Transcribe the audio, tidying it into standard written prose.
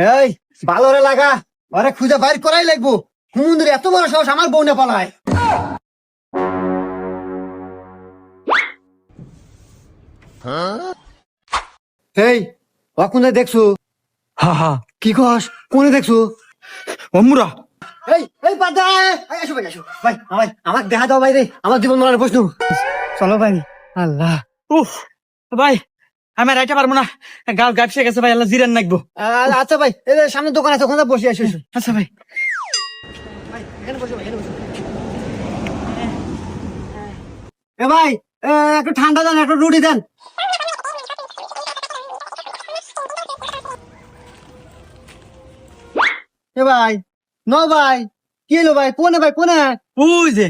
এই ভালো রে লাগা, ওরে খুঁজে বাইর করাই লাগবো। হুমুন্দির এত বড় সাহস আমার বউ না পালায়। এই অকুনে দেখছো? হা হা কি কস? কোনে দেখছো? অমুরা এই বাদা, আসো ভাই, আসো ভাই, আমার দেখা দাও ভাই রে, আমার জীবন মরার প্রশ্ন। চলো ভাই। আল্লাহ। উফ ভাই আমি আর আইতে পারবো না, গাল গাপসে গেছে ভাই, আল্লাহ জিরান নাকবো। আচ্ছা ভাই, এই যে সামনে দোকান আছে, ওখানে বসে আসো। আচ্ছা ভাই। এখানে বসো ভাই, এখানে বসো। এ ভাই, একটু ঠান্ডা দেন, একটু রুটি দেন। এ ভাই, ন ভাই, কি এলো ভাই? কোনে ভাই, কোনে? ওই যে